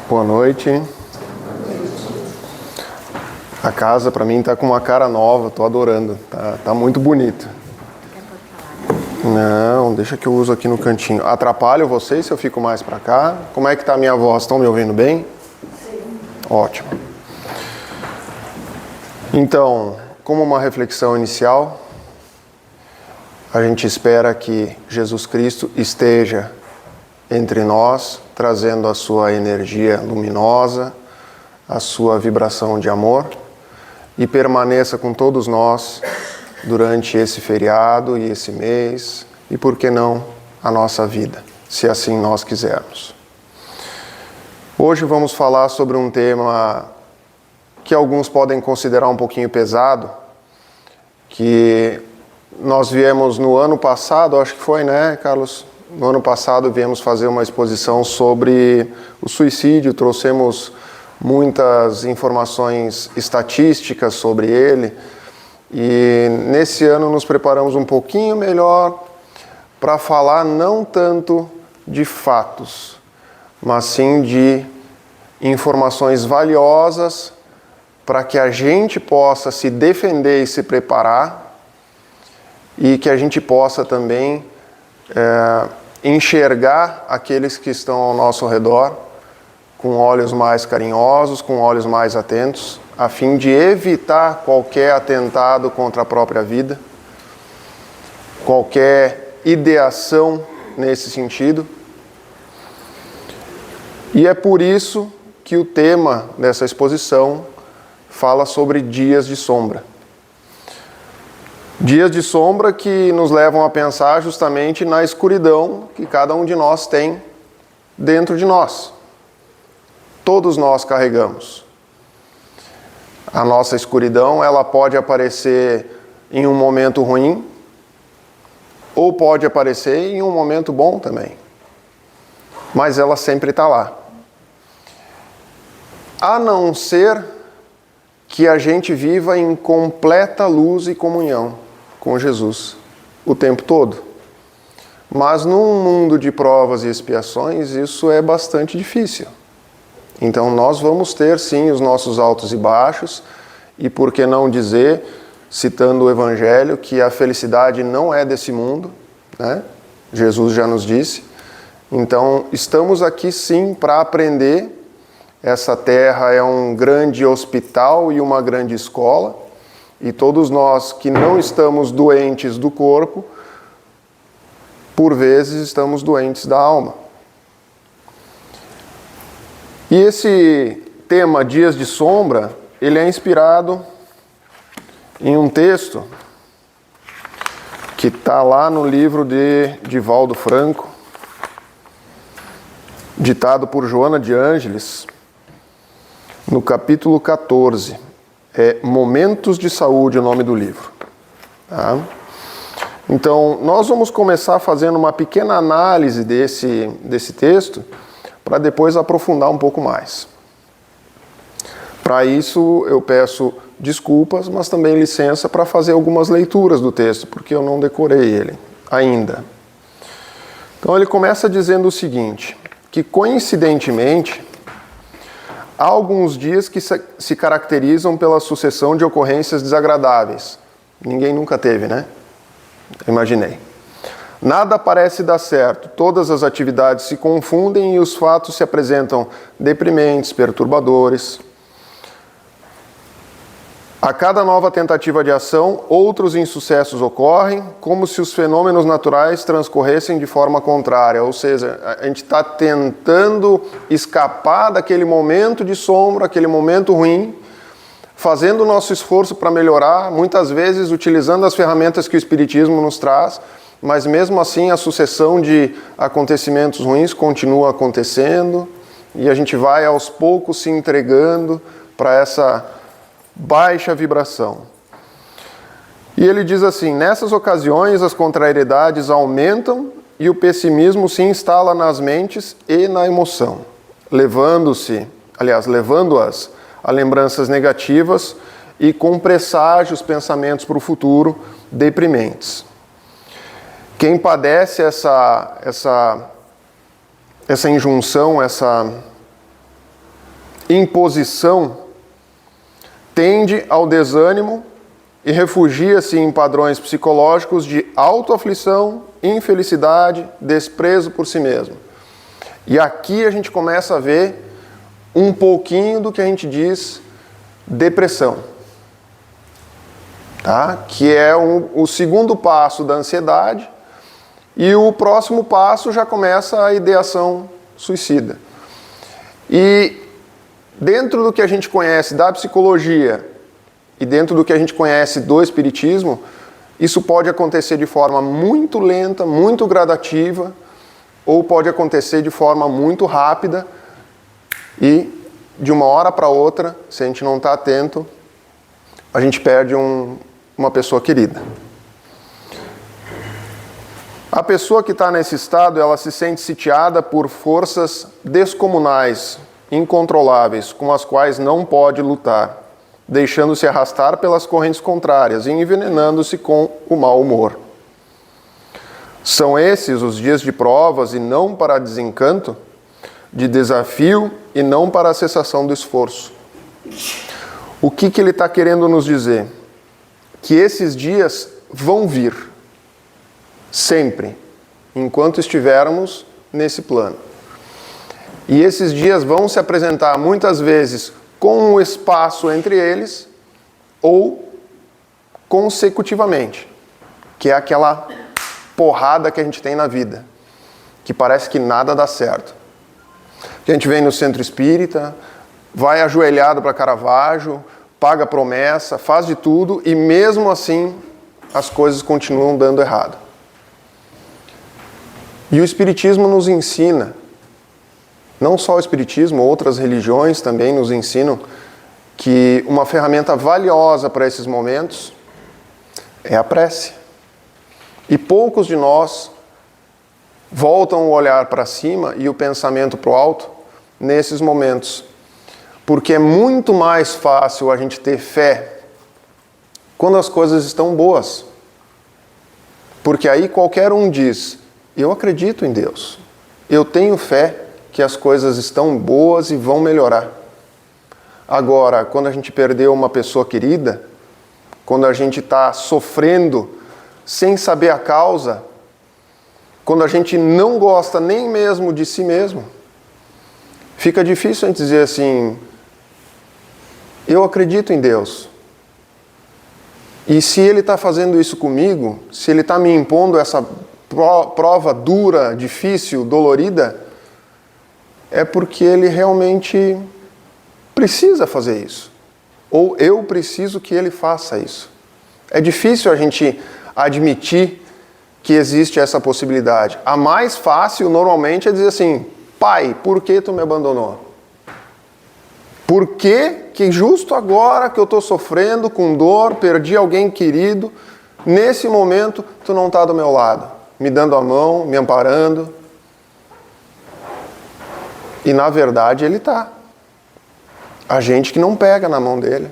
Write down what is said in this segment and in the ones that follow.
Boa noite. A casa para mim tá com uma cara nova, tô adorando. Tá muito bonito. Não, deixa que eu uso aqui no cantinho. Atrapalho vocês se eu fico mais para cá? Como é que tá a minha voz? Estão me ouvindo bem? Sim. Ótimo. Então, como uma reflexão inicial, a gente espera que Jesus Cristo esteja entre nós, trazendo a sua energia luminosa, a sua vibração de amor, e permaneça com todos nós durante esse feriado e esse mês, e por que não a nossa vida, se assim nós quisermos. Hoje vamos falar sobre um tema que alguns podem considerar um pouquinho pesado, que nós viemos no ano passado, acho que foi, né, Carlos? No ano passado viemos fazer uma exposição sobre o suicídio, trouxemos muitas informações estatísticas sobre ele e nesse ano nos preparamos um pouquinho melhor para falar não tanto de fatos, mas sim de informações valiosas para que a gente possa se defender e se preparar e que a gente possa também enxergar aqueles que estão ao nosso redor com olhos mais carinhosos, com olhos mais atentos, a fim de evitar qualquer atentado contra a própria vida, qualquer ideação nesse sentido. E é por isso que o tema dessa exposição fala sobre dias de sombra. Dias de sombra que nos levam a pensar justamente na escuridão que cada um de nós tem dentro de nós. Todos nós carregamos. A nossa escuridão, ela pode aparecer em um momento ruim, ou pode aparecer em um momento bom também. Mas ela sempre está lá. A não ser que a gente viva em completa luz e comunhão com Jesus o tempo todo. Mas num mundo de provas e expiações, isso é bastante difícil. Então nós vamos ter sim os nossos altos e baixos, e por que não dizer, citando o Evangelho, que a felicidade não é desse mundo, né? Jesus já nos disse. Então estamos aqui sim para aprender. Essa terra é um grande hospital e uma grande escola, e todos nós que não estamos doentes do corpo, por vezes estamos doentes da alma. E esse tema Dias de Sombra, ele é inspirado em um texto que está lá no livro de Divaldo Franco, ditado por Joana de Ângeles, no capítulo 14. É Momentos de Saúde, o nome do livro. Tá? Então, nós vamos começar fazendo uma pequena análise desse texto, para depois aprofundar um pouco mais. Para isso, eu peço desculpas, mas também licença para fazer algumas leituras do texto, porque eu não decorei ele ainda. Então, ele começa dizendo o seguinte, que coincidentemente, há alguns dias que se caracterizam pela sucessão de ocorrências desagradáveis. Ninguém nunca teve, né? Imaginei. Nada parece dar certo, todas as atividades se confundem e os fatos se apresentam deprimentes, perturbadores. A cada nova tentativa de ação, outros insucessos ocorrem, como se os fenômenos naturais transcorressem de forma contrária. Ou seja, a gente está tentando escapar daquele momento de sombra, aquele momento ruim, fazendo o nosso esforço para melhorar, muitas vezes utilizando as ferramentas que o Espiritismo nos traz, mas mesmo assim a sucessão de acontecimentos ruins continua acontecendo e a gente vai aos poucos se entregando para essa baixa vibração. E ele diz assim, nessas ocasiões as contrariedades aumentam e o pessimismo se instala nas mentes e na emoção, levando-as a lembranças negativas e com presságios pensamentos para o futuro deprimentes. Quem padece essa injunção, imposição tende ao desânimo e refugia-se em padrões psicológicos de autoaflição, infelicidade, desprezo por si mesmo. E aqui a gente começa a ver um pouquinho do que a gente diz depressão, tá? Que é o segundo passo da ansiedade, e o próximo passo já começa a ideação suicida. E dentro do que a gente conhece da psicologia e dentro do que a gente conhece do espiritismo, isso pode acontecer de forma muito lenta, muito gradativa, ou pode acontecer de forma muito rápida e de uma hora para outra, se a gente não está atento, a gente perde uma pessoa querida. A pessoa que está nesse estado, ela se sente sitiada por forças descomunais, incontroláveis, com as quais não pode lutar, deixando-se arrastar pelas correntes contrárias e envenenando-se com o mau humor. São esses os dias de provas e não para desencanto, de desafio e não para a cessação do esforço. O que ele está querendo nos dizer? Que esses dias vão vir, sempre, enquanto estivermos nesse plano. E esses dias vão se apresentar muitas vezes com um espaço entre eles ou consecutivamente, que é aquela porrada que a gente tem na vida, que parece que nada dá certo. Que a gente vem no centro espírita, vai ajoelhado para Caravaggio, paga promessa, faz de tudo e mesmo assim as coisas continuam dando errado. E o Espiritismo nos ensina, não só o Espiritismo, outras religiões também nos ensinam que uma ferramenta valiosa para esses momentos é a prece. E poucos de nós voltam o olhar para cima e o pensamento para o alto nesses momentos. Porque é muito mais fácil a gente ter fé quando as coisas estão boas. Porque aí qualquer um diz, eu acredito em Deus, eu tenho fé que as coisas estão boas e vão melhorar. Agora, quando a gente perdeu uma pessoa querida, quando a gente está sofrendo sem saber a causa, quando a gente não gosta nem mesmo de si mesmo, fica difícil a gente dizer assim, eu acredito em Deus. E se Ele está fazendo isso comigo, se Ele está me impondo essa prova dura, difícil, dolorida, é porque Ele realmente precisa fazer isso. Ou eu preciso que Ele faça isso. É difícil a gente admitir que existe essa possibilidade. A mais fácil, normalmente, é dizer assim, Pai, por que tu me abandonou? Por que justo agora que eu estou sofrendo com dor, perdi alguém querido, nesse momento tu não está do meu lado, me dando a mão, me amparando? E na verdade Ele está. A gente que não pega na mão dele.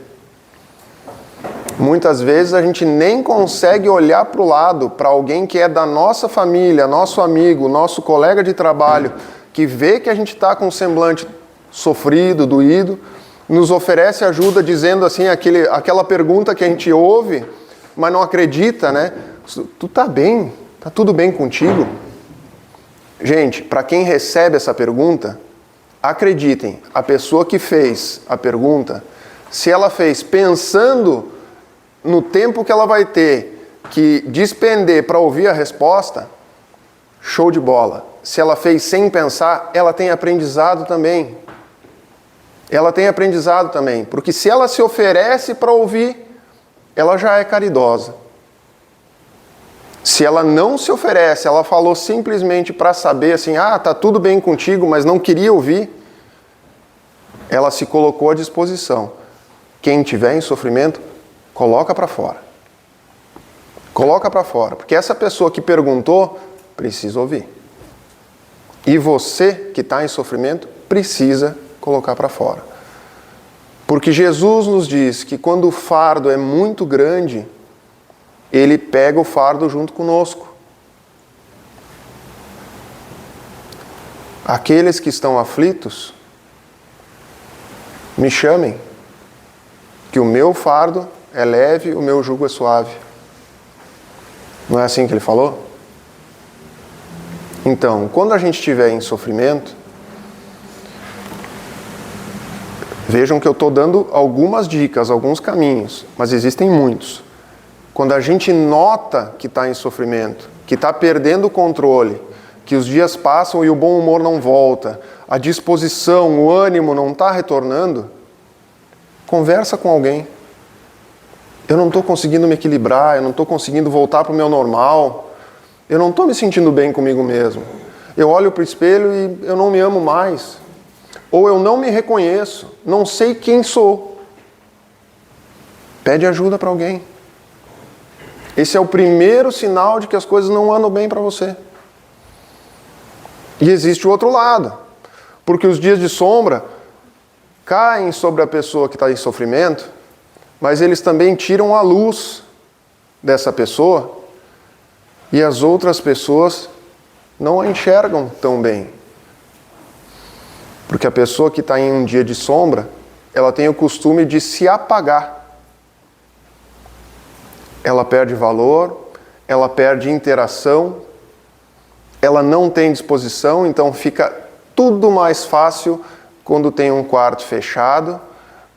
Muitas vezes a gente nem consegue olhar para o lado, para alguém que é da nossa família, nosso amigo, nosso colega de trabalho, que vê que a gente está com um semblante sofrido, doído, nos oferece ajuda dizendo assim, aquela pergunta que a gente ouve, mas não acredita, né? Tu está bem? Está tudo bem contigo? Gente, para quem recebe essa pergunta, acreditem, a pessoa que fez a pergunta, se ela fez pensando no tempo que ela vai ter que despender para ouvir a resposta, show de bola. Se ela fez sem pensar, ela tem aprendizado também. Ela tem aprendizado também, porque se ela se oferece para ouvir, ela já é caridosa. Se ela não se oferece, ela falou simplesmente para saber assim, tá tudo bem contigo, mas não queria ouvir, ela se colocou à disposição. Quem tiver em sofrimento, coloca para fora. Coloca para fora, porque essa pessoa que perguntou, precisa ouvir. E você que está em sofrimento, precisa colocar para fora. Porque Jesus nos diz que quando o fardo é muito grande, Ele pega o fardo junto conosco. Aqueles que estão aflitos, Me chamem, que o meu fardo é leve, o meu jugo é suave. Não é assim que ele falou? Então, quando a gente estiver em sofrimento, vejam que eu estou dando algumas dicas, alguns caminhos, mas existem muitos. Quando a gente nota que está em sofrimento, que está perdendo o controle, que os dias passam e o bom humor não volta, a disposição, o ânimo não está retornando, conversa com alguém. Eu não estou conseguindo me equilibrar, eu não estou conseguindo voltar para o meu normal, eu não estou me sentindo bem comigo mesmo. Eu olho para o espelho e eu não me amo mais. Ou eu não me reconheço, não sei quem sou. Pede ajuda para alguém. Esse é o primeiro sinal de que as coisas não andam bem para você. E existe o outro lado. Porque os dias de sombra caem sobre a pessoa que está em sofrimento, mas eles também tiram a luz dessa pessoa e as outras pessoas não a enxergam tão bem. Porque a pessoa que está em um dia de sombra, ela tem o costume de se apagar. Ela perde valor, ela perde interação, ela não tem disposição, então fica tudo mais fácil quando tem um quarto fechado,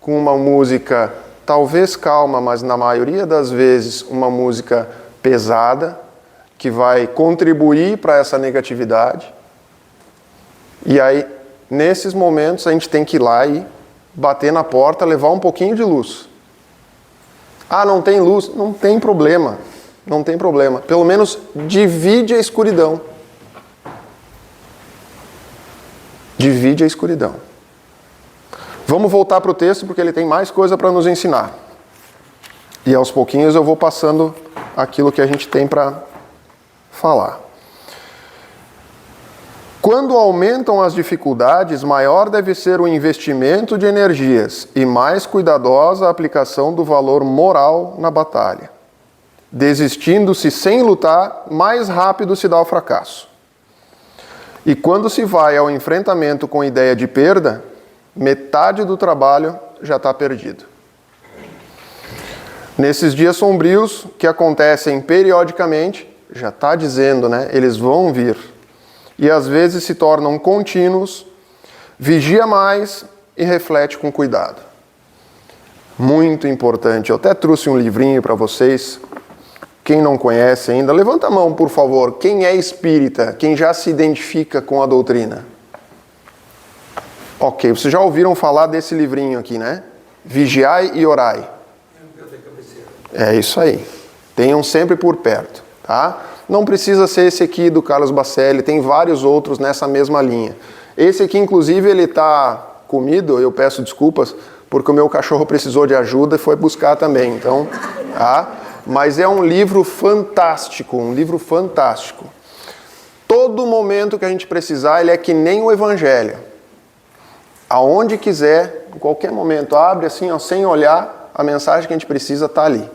com uma música talvez calma, mas na maioria das vezes uma música pesada, que vai contribuir para essa negatividade. E aí, nesses momentos, a gente tem que ir lá e bater na porta, levar um pouquinho de luz. Ah, não tem luz? Não tem problema. Não tem problema. Pelo menos divide a escuridão. Divide a escuridão. Vamos voltar para o texto, porque ele tem mais coisa para nos ensinar. E aos pouquinhos eu vou passando aquilo que a gente tem para falar. Quando aumentam as dificuldades, maior deve ser o investimento de energias e mais cuidadosa a aplicação do valor moral na batalha. Desistindo-se sem lutar, mais rápido se dá o fracasso. E quando se vai ao enfrentamento com ideia de perda, metade do trabalho já está perdido. Nesses dias sombrios, que acontecem periodicamente, já está dizendo, né? Eles vão vir. E às vezes se tornam contínuos, vigia mais e reflete com cuidado. Muito importante. Eu até trouxe um livrinho para vocês. Quem não conhece ainda, levanta a mão, por favor. Quem é espírita? Quem já se identifica com a doutrina? Ok, vocês já ouviram falar desse livrinho aqui, né? Vigiai e orai. É isso aí. Tenham sempre por perto, tá? Não precisa ser esse aqui do Carlos Bacelli, tem vários outros nessa mesma linha. Esse aqui, inclusive, ele está comido, eu peço desculpas, porque o meu cachorro precisou de ajuda e foi buscar também, então, tá? Mas é um livro fantástico, um livro fantástico. Todo momento que a gente precisar, ele é que nem o Evangelho. Aonde quiser, em qualquer momento, abre assim, ó, sem olhar, a mensagem que a gente precisa está ali.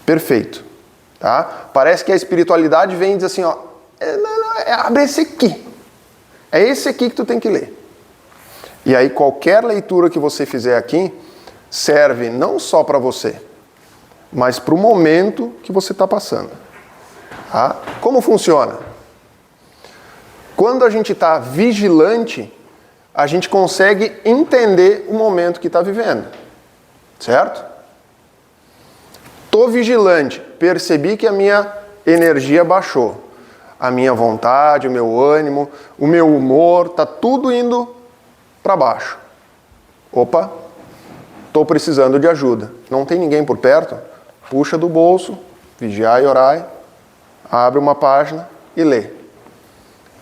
Perfeito. Tá? Parece que a espiritualidade vem e diz assim, ó, abre esse aqui. É esse aqui que tu tem que ler. E aí qualquer leitura que você fizer aqui serve não só para você, mas para o momento que você está passando. Tá? Como funciona? Quando a gente está vigilante, a gente consegue entender o momento que está vivendo. Certo? Estou vigilante, percebi que a minha energia baixou. A minha vontade, o meu ânimo, o meu humor, está tudo indo para baixo. Opa, estou precisando de ajuda. Não tem ninguém por perto? Puxa do bolso, vigiai e orai, abre uma página e lê.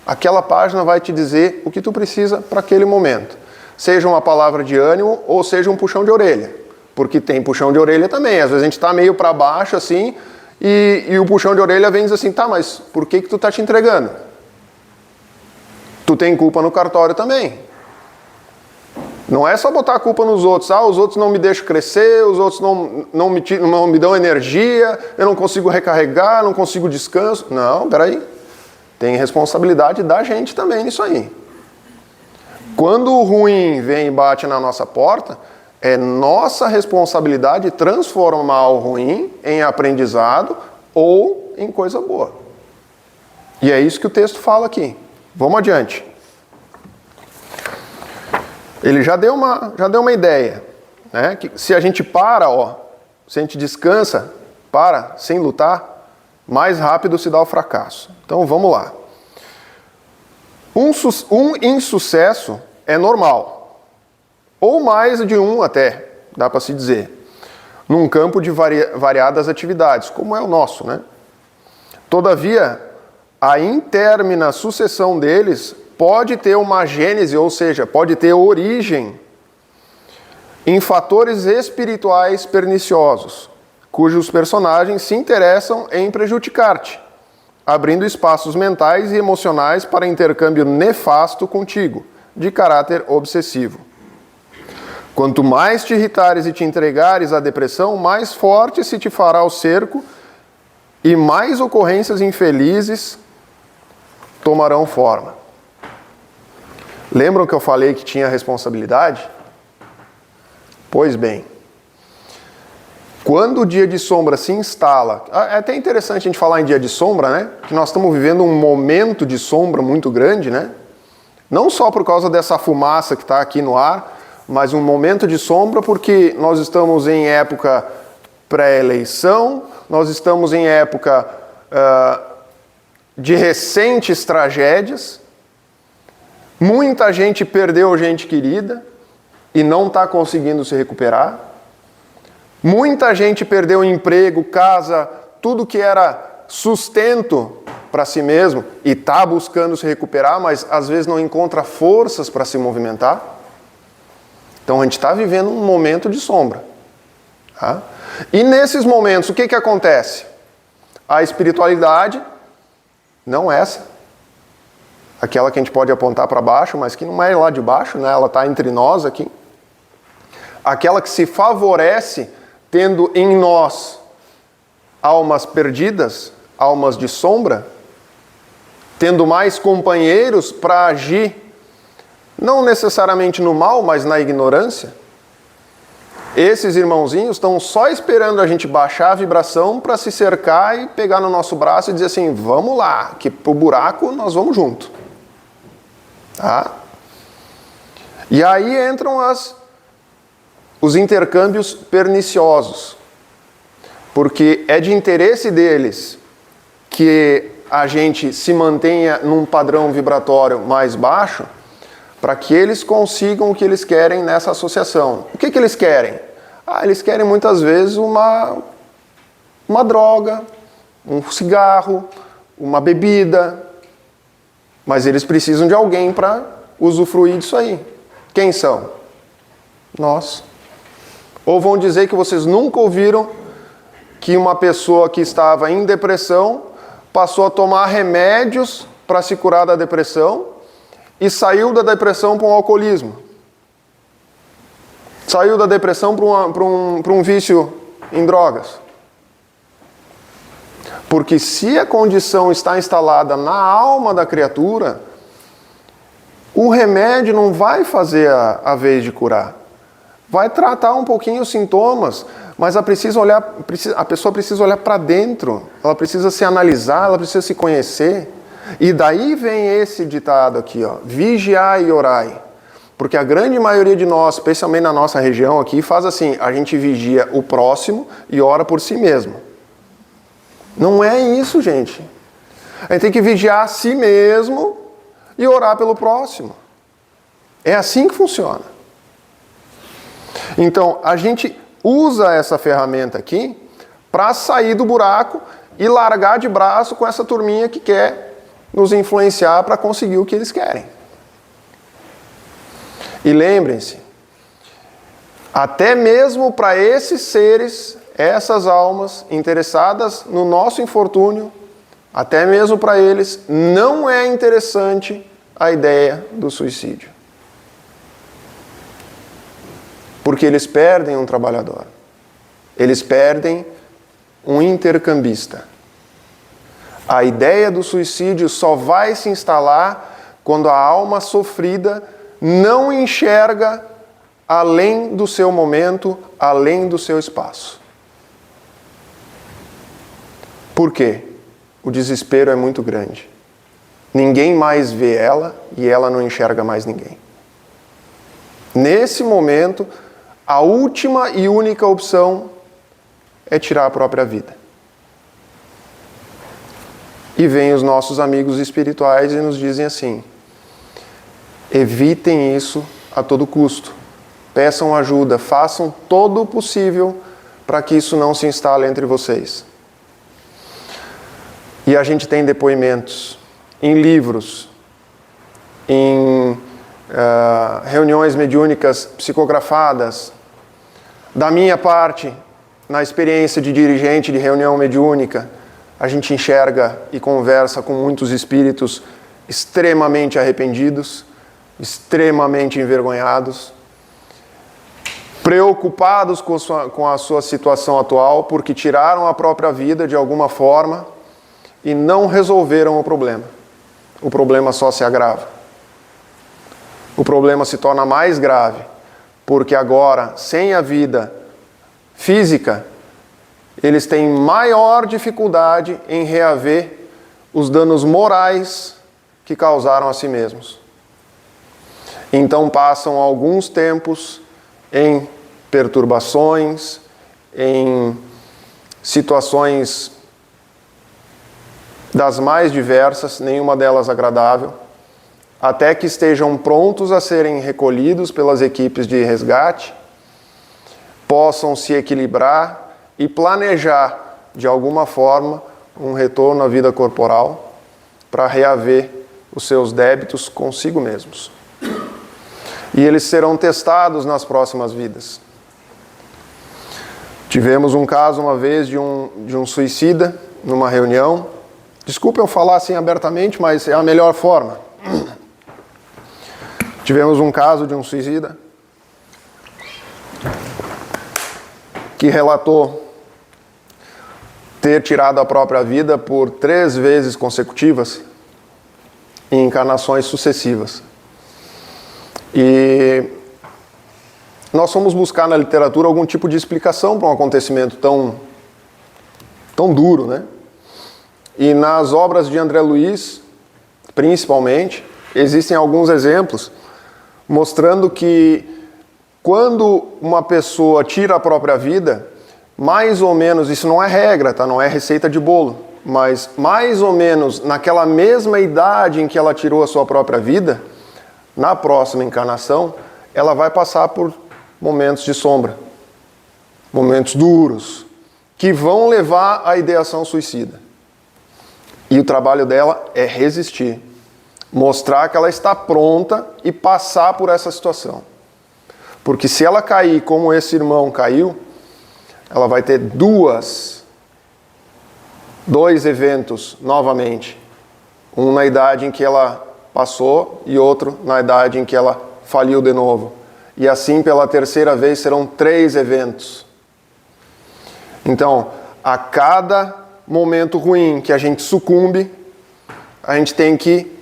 Aquela página vai te dizer o que tu precisa para aquele momento. Seja uma palavra de ânimo ou seja um puxão de orelha. Porque tem puxão de orelha também. Às vezes a gente está meio para baixo assim e o puxão de orelha vem e diz assim, tá, mas por que tu está te entregando? Tu tem culpa no cartório também. Não é só botar a culpa nos outros. Ah, os outros não me deixam crescer, os outros não me dão energia, eu não consigo recarregar, não consigo descanso. Não, peraí. Tem responsabilidade da gente também nisso aí. quando o ruim vem e bate na nossa porta, é nossa responsabilidade transformar o ruim em aprendizado ou em coisa boa. E é isso que o texto fala aqui. Vamos adiante. Ele já deu uma ideia, né? Que se a gente para, se a gente descansa, sem lutar, mais rápido se dá o fracasso. Então vamos lá. Um insucesso é normal, ou mais de um até, dá para se dizer, num campo de variadas atividades, como é o nosso, né? Todavia, a intermina sucessão deles pode ter uma gênese, ou seja, pode ter origem em fatores espirituais perniciosos, cujos personagens se interessam em prejudicar-te, abrindo espaços mentais e emocionais para intercâmbio nefasto contigo, de caráter obsessivo. Quanto mais te irritares e te entregares à depressão, mais forte se te fará o cerco e mais ocorrências infelizes tomarão forma. Lembram que eu falei que tinha responsabilidade? Pois bem, quando o dia de sombra se instala, é até interessante a gente falar em dia de sombra, né? Que nós estamos vivendo um momento de sombra muito grande, né? Não só por causa dessa fumaça que está aqui no ar, mas um momento de sombra porque nós estamos em época pré-eleição, nós estamos em época de recentes tragédias, muita gente perdeu gente querida e não está conseguindo se recuperar, muita gente perdeu emprego, casa, tudo que era sustento para si mesmo e está buscando se recuperar, mas às vezes não encontra forças para se movimentar. Então a gente está vivendo um momento de sombra. Tá? E nesses momentos, o que acontece? A espiritualidade, não essa, aquela que a gente pode apontar para baixo, mas que não é lá de baixo, né? Ela está entre nós aqui. Aquela que se favorece tendo em nós almas perdidas, almas de sombra, tendo mais companheiros para agir, não necessariamente no mal, mas na ignorância. Esses irmãozinhos estão só esperando a gente baixar a vibração para se cercar e pegar no nosso braço e dizer assim, vamos lá, que pro buraco nós vamos junto. Tá? E aí entram os intercâmbios perniciosos, porque é de interesse deles que a gente se mantenha num padrão vibratório mais baixo, para que eles consigam o que eles querem nessa associação. O que eles querem? Eles querem muitas vezes uma droga, um cigarro, uma bebida, mas eles precisam de alguém para usufruir disso aí. Quem são? Nós. Ou vão dizer que vocês nunca ouviram que uma pessoa que estava em depressão passou a tomar remédios para se curar da depressão e saiu da depressão para um alcoolismo. Saiu da depressão para um vício em drogas. Porque se a condição está instalada na alma da criatura, o remédio não vai fazer a vez de curar. Vai tratar um pouquinho os sintomas, mas a pessoa precisa olhar para dentro, ela precisa se analisar, ela precisa se conhecer. E daí vem esse ditado aqui, vigiai e orai. Porque a grande maioria de nós, especialmente na nossa região aqui, faz assim, a gente vigia o próximo e ora por si mesmo. Não é isso, gente. A gente tem que vigiar a si mesmo e orar pelo próximo. É assim que funciona. Então, a gente usa essa ferramenta aqui para sair do buraco e largar de braço com essa turminha que quer nos influenciar para conseguir o que eles querem. E lembrem-se, até mesmo para esses seres, essas almas interessadas no nosso infortúnio, até mesmo para eles, não é interessante a ideia do suicídio. Porque eles perdem um trabalhador. Eles perdem um intercambista. A ideia do suicídio só vai se instalar quando a alma sofrida não enxerga além do seu momento, além do seu espaço. Por quê? O desespero é muito grande. Ninguém mais vê ela e ela não enxerga mais ninguém. Nesse momento, a última e única opção é tirar a própria vida. E vêm os nossos amigos espirituais e nos dizem assim: evitem isso a todo custo. Peçam ajuda, façam todo o possível para que isso não se instale entre vocês. E a gente tem depoimentos em livros, em reuniões mediúnicas psicografadas. Da minha parte, na experiência de dirigente de reunião mediúnica, a gente enxerga e conversa com muitos espíritos extremamente arrependidos, extremamente envergonhados, preocupados com a sua situação atual, porque tiraram a própria vida de alguma forma e não resolveram o problema. O problema só se agrava. O problema se torna mais grave, porque agora, sem a vida física, eles têm maior dificuldade em reaver os danos morais que causaram a si mesmos. Então passam alguns tempos em perturbações, em situações das mais diversas, nenhuma delas agradável, até que estejam prontos a serem recolhidos pelas equipes de resgate, possam se equilibrar e planejar, de alguma forma, um retorno à vida corporal para reaver os seus débitos consigo mesmos. E eles serão testados nas próximas vidas. Tivemos um caso uma vez de um suicida numa reunião. Desculpe eu falar assim abertamente, mas é a melhor forma. Tivemos um caso de um suicida que relatou ter tirado a própria vida por 3 vezes consecutivas em encarnações sucessivas. E nós fomos buscar na literatura algum tipo de explicação para um acontecimento tão duro, né? E nas obras de André Luiz, principalmente, existem alguns exemplos mostrando que quando uma pessoa tira a própria vida, mais ou menos, isso não é regra, tá? Não é receita de bolo, mas mais ou menos naquela mesma idade em que ela tirou a sua própria vida, na próxima encarnação, ela vai passar por momentos de sombra, momentos duros, que vão levar à ideação suicida. E o trabalho dela é resistir, mostrar que ela está pronta e passar por essa situação. Porque se ela cair como esse irmão caiu, ela vai ter dois eventos novamente. Um na idade em que ela passou e outro na idade em que ela faliu de novo. E assim, pela terceira vez, serão 3 eventos. Então, a cada momento ruim que a gente sucumbe, a gente tem que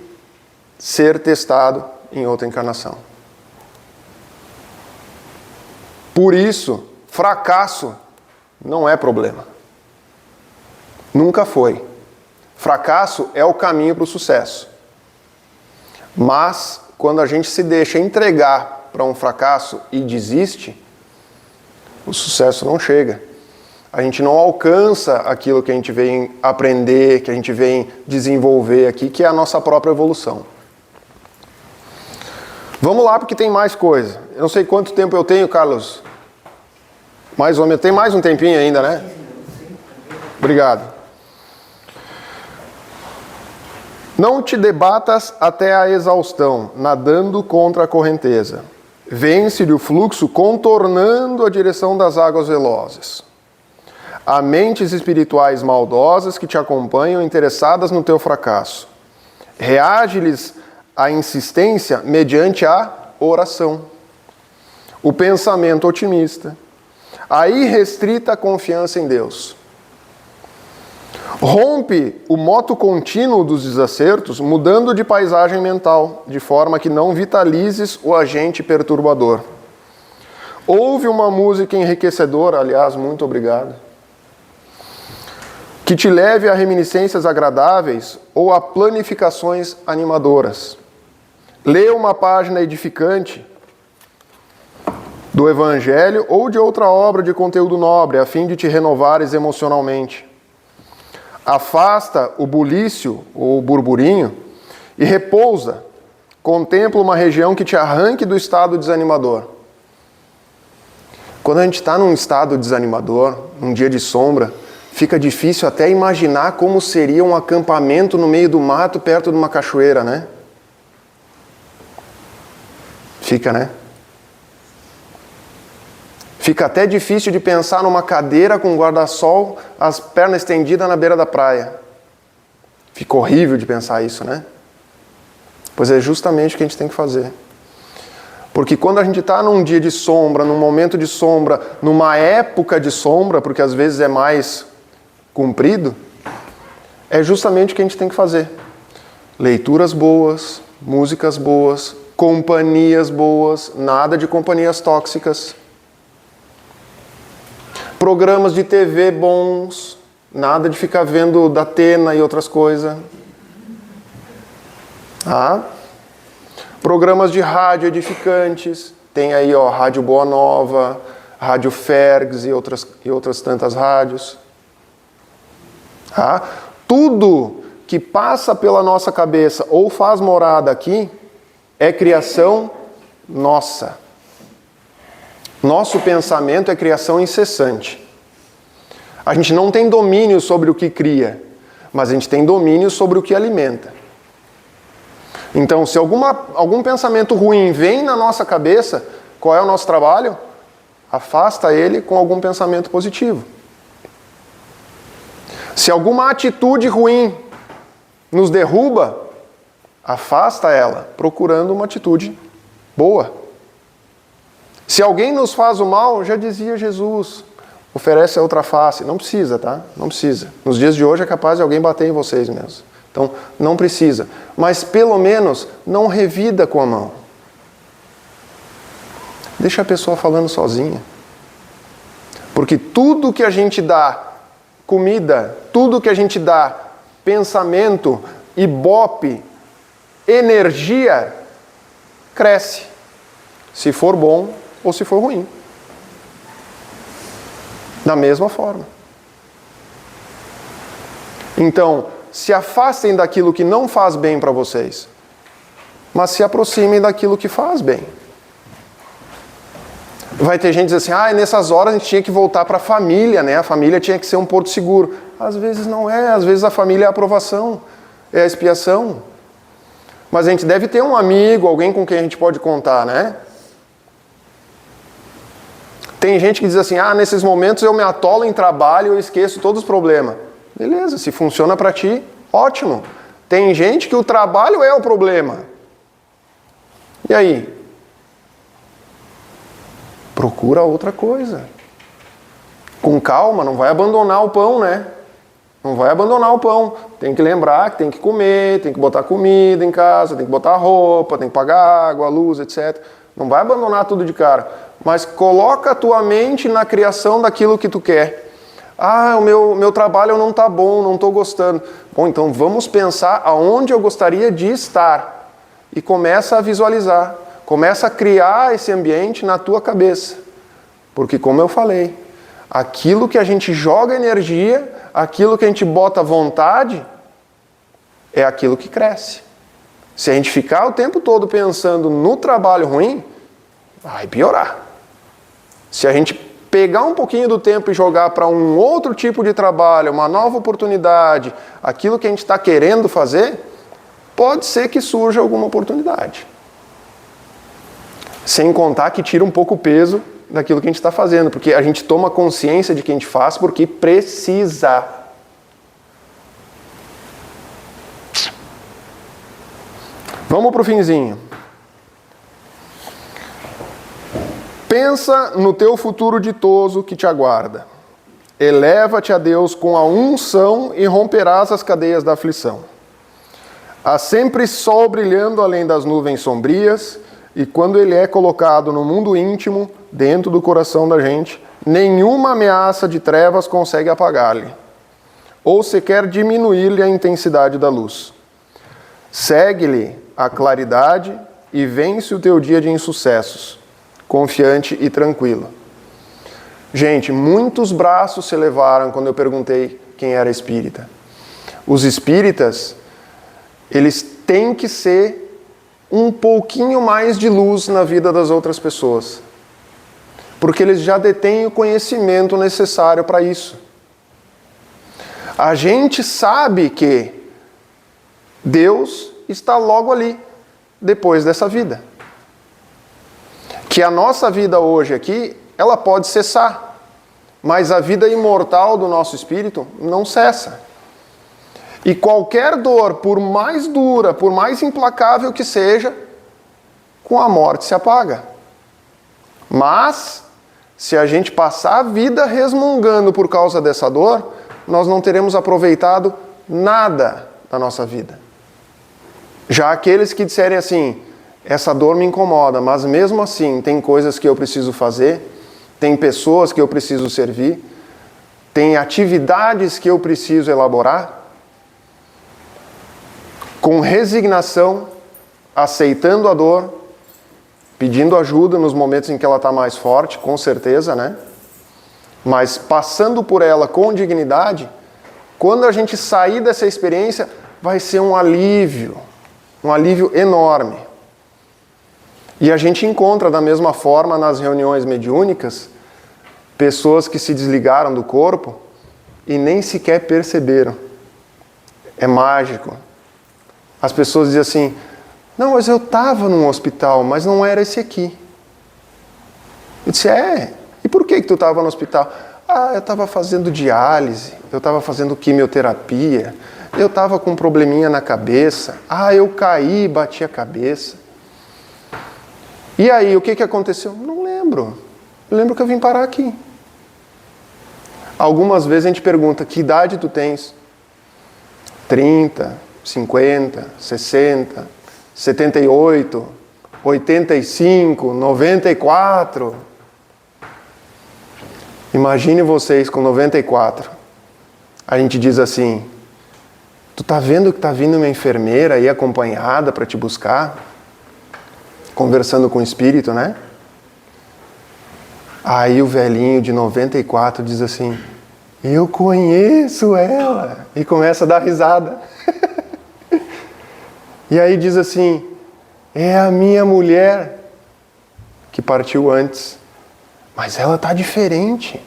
ser testado em outra encarnação. Por isso, fracasso não é problema. Nunca foi. Fracasso é o caminho para o sucesso. Mas, quando a gente se deixa entregar para um fracasso e desiste, o sucesso não chega. A gente não alcança aquilo que a gente vem aprender, que a gente vem desenvolver aqui, que é a nossa própria evolução. Vamos lá, porque tem mais coisa. Eu não sei quanto tempo eu tenho, Carlos. Mais ou menos. Tem mais um tempinho ainda, né? Obrigado. Não te debatas até a exaustão, nadando contra a correnteza. Vence-lhe o fluxo, contornando a direção das águas velozes. Há mentes espirituais maldosas que te acompanham, interessadas no teu fracasso. Reage-lhes a insistência mediante a oração, o pensamento otimista, a irrestrita confiança em Deus. Rompe o moto contínuo dos desacertos, mudando de paisagem mental, de forma que não vitalizes o agente perturbador. Ouve uma música enriquecedora, aliás, muito obrigado, que te leve a reminiscências agradáveis ou a planificações animadoras. Lê uma página edificante do Evangelho ou de outra obra de conteúdo nobre, a fim de te renovares emocionalmente. Afasta o bulício ou o burburinho e repousa. Contempla uma região que te arranque do estado desanimador. Quando a gente está num estado desanimador, num dia de sombra, fica difícil até imaginar como seria um acampamento no meio do mato, perto de uma cachoeira, né? Fica, né? Fica até difícil de pensar numa cadeira com guarda-sol, as pernas estendidas na beira da praia. Fica horrível de pensar isso, né? Pois é justamente o que a gente tem que fazer. Porque quando a gente está num dia de sombra, num momento de sombra, numa época de sombra, porque às vezes é mais comprido, é justamente o que a gente tem que fazer. Leituras boas, músicas boas, companhias boas, nada de companhias tóxicas. Programas de TV bons, nada de ficar vendo Datena e outras coisas. Programas de rádio edificantes, tem aí Rádio Boa Nova, Rádio Fergs e outras tantas rádios. Tudo que passa pela nossa cabeça ou faz morada aqui é criação nossa. Nosso pensamento é criação incessante. A gente não tem domínio sobre o que cria, mas a gente tem domínio sobre o que alimenta. Então, se algum pensamento ruim vem na nossa cabeça, qual é o nosso trabalho? Afasta ele com algum pensamento positivo. Se alguma atitude ruim nos derruba, afasta ela, procurando uma atitude boa. Se alguém nos faz o mal, já dizia Jesus, oferece a outra face. Não precisa, tá? Não precisa. Nos dias de hoje é capaz de alguém bater em vocês mesmo. Então, não precisa. Mas, pelo menos, não revida com a mão. Deixa a pessoa falando sozinha. Porque tudo que a gente dá, comida, tudo que a gente dá, pensamento, ibope, energia, cresce. Se for bom ou se for ruim. Da mesma forma. Então, se afastem daquilo que não faz bem para vocês, mas se aproximem daquilo que faz bem. Vai ter gente que diz assim, nessas horas a gente tinha que voltar para a família, né? A família tinha que ser um porto seguro. Às vezes não é, às vezes a família é a aprovação, é a expiação. Mas a gente deve ter um amigo, alguém com quem a gente pode contar, né? Tem gente que diz assim, nesses momentos eu me atolo em trabalho e eu esqueço todos os problemas. Beleza, se funciona para ti, ótimo. Tem gente que o trabalho é o problema. E aí? Procura outra coisa. Com calma, não vai abandonar o pão, né? Não vai abandonar o pão. Tem que lembrar que tem que comer, tem que botar comida em casa, tem que botar roupa, tem que pagar água, luz, etc. Não vai abandonar tudo de cara. Mas coloca a tua mente na criação daquilo que tu quer. O meu trabalho não está bom, não estou gostando. Bom, então vamos pensar aonde eu gostaria de estar. E começa a visualizar. Começa a criar esse ambiente na tua cabeça. Porque, como eu falei, aquilo que a gente joga energia, aquilo que a gente bota vontade, é aquilo que cresce. Se a gente ficar o tempo todo pensando no trabalho ruim, vai piorar. Se a gente pegar um pouquinho do tempo e jogar para um outro tipo de trabalho, uma nova oportunidade, aquilo que a gente está querendo fazer, pode ser que surja alguma oportunidade. Sem contar que tira um pouco o peso daquilo que a gente está fazendo, porque a gente toma consciência de que a gente faz porque precisa. Vamos para o finzinho. Pensa no teu futuro ditoso que te aguarda. eleva-te a Deus com a unção e romperás as cadeias da aflição. Há sempre sol brilhando além das nuvens sombrias, e quando ele é colocado no mundo íntimo, dentro do coração da gente, nenhuma ameaça de trevas consegue apagá-lhe, ou sequer diminuir-lhe a intensidade da luz. Segue-lhe a claridade e vence o teu dia de insucessos, confiante e tranquilo. Gente, muitos braços se levaram quando eu perguntei quem era espírita. Os espíritas, eles têm que ser um pouquinho mais de luz na vida das outras pessoas, porque eles já detêm o conhecimento necessário para isso. A gente sabe que Deus está logo ali, depois dessa vida. Que a nossa vida hoje aqui, ela pode cessar, mas a vida imortal do nosso espírito não cessa. E qualquer dor, por mais dura, por mais implacável que seja, com a morte se apaga. Mas, se a gente passar a vida resmungando por causa dessa dor, nós não teremos aproveitado nada da nossa vida. Já aqueles que disserem assim, essa dor me incomoda, mas mesmo assim tem coisas que eu preciso fazer, tem pessoas que eu preciso servir, tem atividades que eu preciso elaborar, com resignação, aceitando a dor, pedindo ajuda nos momentos em que ela está mais forte, com certeza, né? Mas passando por ela com dignidade, quando a gente sair dessa experiência, vai ser um alívio enorme. E a gente encontra da mesma forma nas reuniões mediúnicas, pessoas que se desligaram do corpo e nem sequer perceberam. É mágico. As pessoas dizem assim, não, mas eu estava num hospital, mas não era esse aqui. Eu disse, e por que tu estava no hospital? Eu estava fazendo diálise, eu estava fazendo quimioterapia, eu estava com um probleminha na cabeça, eu caí e bati a cabeça. E aí, o que aconteceu? Não lembro. Eu lembro que eu vim parar aqui. Algumas vezes a gente pergunta, que idade tu tens? 30, 50, 60, 78, 85, 94. Imagine vocês com 94. A gente diz assim, tu tá vendo que tá vindo uma enfermeira aí acompanhada para te buscar? Conversando com o espírito, né? Aí o velhinho de 94 diz assim, eu conheço ela. E começa a dar risada. E aí diz assim, é a minha mulher que partiu antes. Mas ela está diferente.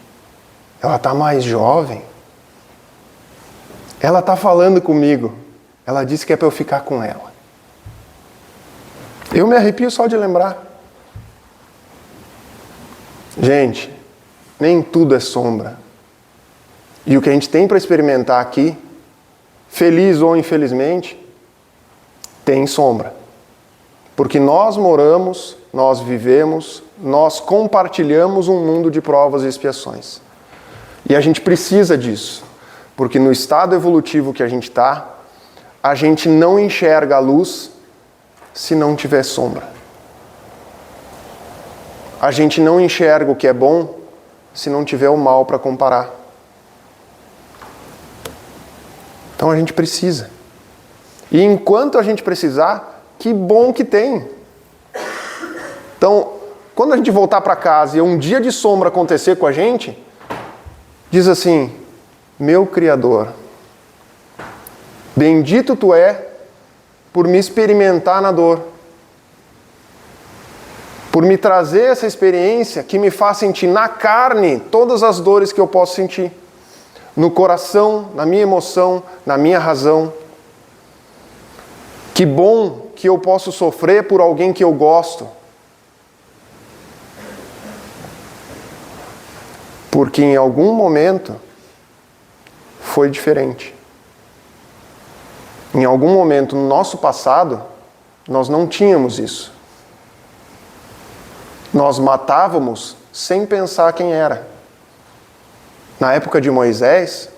Ela está mais jovem. Ela está falando comigo. Ela disse que é para eu ficar com ela. Eu me arrepio só de lembrar. Gente, nem tudo é sombra. E o que a gente tem para experimentar aqui, feliz ou infelizmente, tem sombra. Porque nós moramos, nós vivemos, nós compartilhamos um mundo de provas e expiações. E a gente precisa disso. Porque no estado evolutivo que a gente está, a gente não enxerga a luz se não tiver sombra. A gente não enxerga o que é bom se não tiver o mal para comparar. Então a gente precisa. E enquanto a gente precisar, que bom que tem. Então, quando a gente voltar para casa e um dia de sombra acontecer com a gente, diz assim, meu Criador, bendito tu é por me experimentar na dor, por me trazer essa experiência que me faz sentir na carne todas as dores que eu posso sentir, no coração, na minha emoção, na minha razão. Que bom que eu posso sofrer por alguém que eu gosto. Porque em algum momento foi diferente. Em algum momento no nosso passado, nós não tínhamos isso. Nós matávamos sem pensar quem era. Na época de Moisés,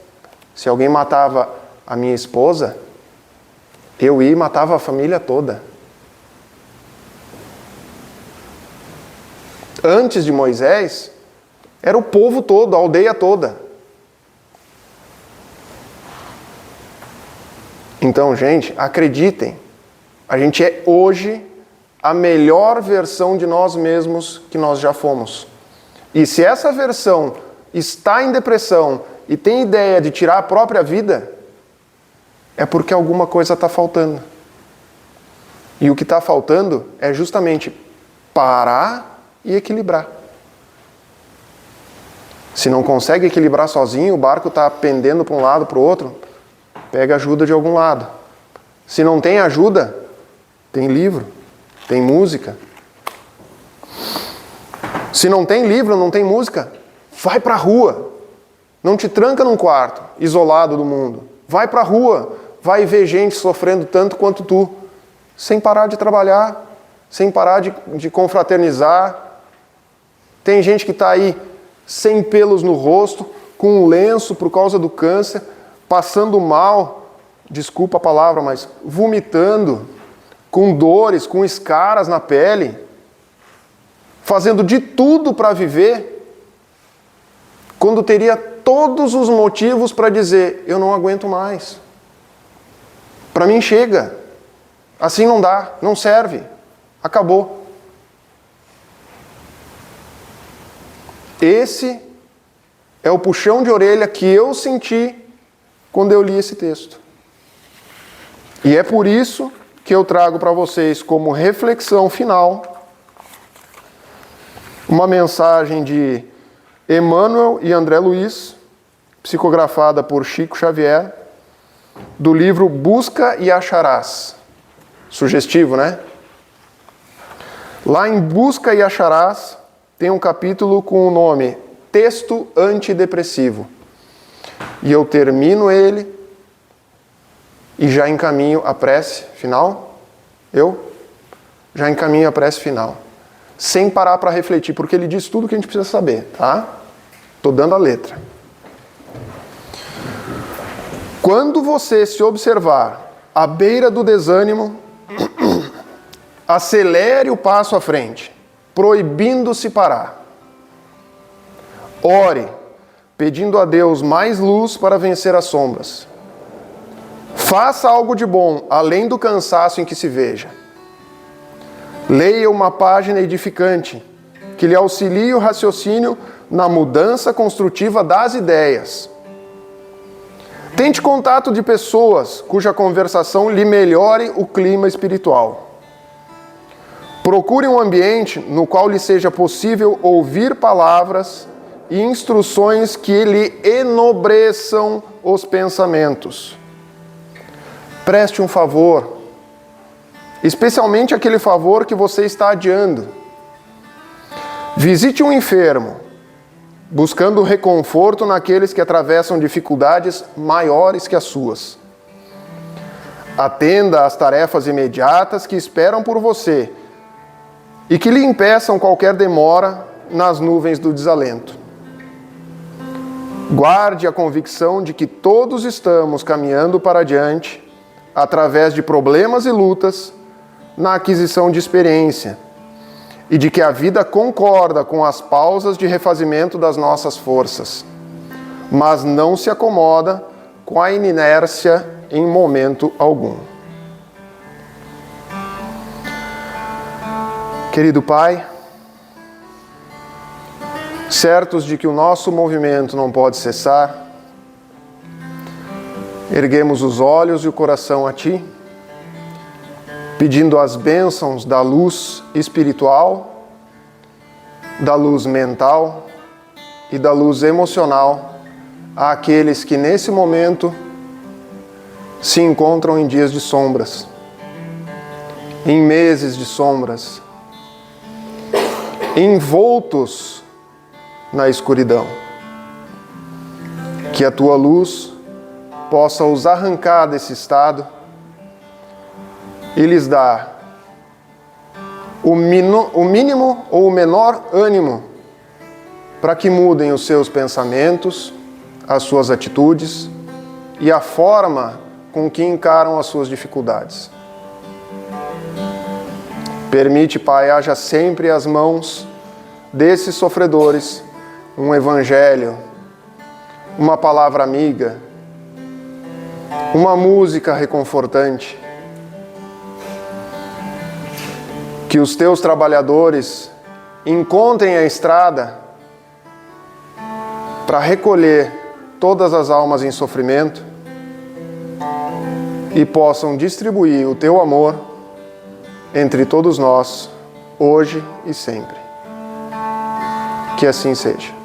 se alguém matava a minha esposa, eu ia e matava a família toda. Antes de Moisés, era o povo todo, a aldeia toda. Então, gente, acreditem, a gente é hoje a melhor versão de nós mesmos que nós já fomos. E se essa versão está em depressão e tem ideia de tirar a própria vida, é porque alguma coisa está faltando. E o que está faltando é justamente parar e equilibrar. Se não consegue equilibrar sozinho, o barco está pendendo para um lado, para o outro, pega ajuda de algum lado. Se não tem ajuda, tem livro, tem música. Se não tem livro, não tem música, vai para a rua. Não te tranca num quarto, isolado do mundo. Vai para a rua, vai ver gente sofrendo tanto quanto tu, sem parar de trabalhar, sem parar de confraternizar. Tem gente que está aí sem pelos no rosto, com um lenço por causa do câncer, passando mal, desculpa a palavra, mas vomitando, com dores, com escaras na pele, fazendo de tudo para viver, quando teria todos os motivos para dizer, eu não aguento mais. Para mim chega. Assim não dá, não serve. Acabou. Esse é o puxão de orelha que eu senti quando eu li esse texto. E é por isso que eu trago para vocês como reflexão final uma mensagem de Emmanuel e André Luiz, psicografada por Chico Xavier, do livro Busca e Acharás. Sugestivo, né? Lá em Busca e Acharás tem um capítulo com o nome Texto Antidepressivo. E eu termino ele e já encaminho a prece final. Eu já encaminho a prece final. Sem parar para refletir, porque ele diz tudo o que a gente precisa saber, tá? Estou dando a letra. Quando você se observar à beira do desânimo, acelere o passo à frente, proibindo-se parar. Ore, pedindo a Deus mais luz para vencer as sombras. Faça algo de bom, além do cansaço em que se veja. Leia uma página edificante, que lhe auxilie o raciocínio na mudança construtiva das ideias. Tente contato de pessoas cuja conversação lhe melhore o clima espiritual. Procure um ambiente no qual lhe seja possível ouvir palavras e instruções que lhe enobreçam os pensamentos. Preste um favor, especialmente aquele favor que você está adiando. Visite um enfermo, buscando reconforto naqueles que atravessam dificuldades maiores que as suas. Atenda às tarefas imediatas que esperam por você e que lhe impeçam qualquer demora nas nuvens do desalento. Guarde a convicção de que todos estamos caminhando para adiante, através de problemas e lutas, na aquisição de experiência, e de que a vida concorda com as pausas de refazimento das nossas forças, mas não se acomoda com a inércia em momento algum. Querido Pai, certos de que o nosso movimento não pode cessar, erguemos os olhos e o coração a Ti, pedindo as bênçãos da luz espiritual, da luz mental e da luz emocional àqueles que nesse momento se encontram em dias de sombras, em meses de sombras, envoltos na escuridão. Que a Tua luz possa os arrancar desse estado e lhes dar o mínimo ou o menor ânimo para que mudem os seus pensamentos as suas atitudes e a forma com que encaram as suas dificuldades. Permite, Pai, haja sempre às mãos desses sofredores um evangelho, uma palavra amiga, uma música reconfortante. Que os teus trabalhadores encontrem a estrada para recolher todas as almas em sofrimento e possam distribuir o teu amor entre todos nós, hoje e sempre. Que assim seja.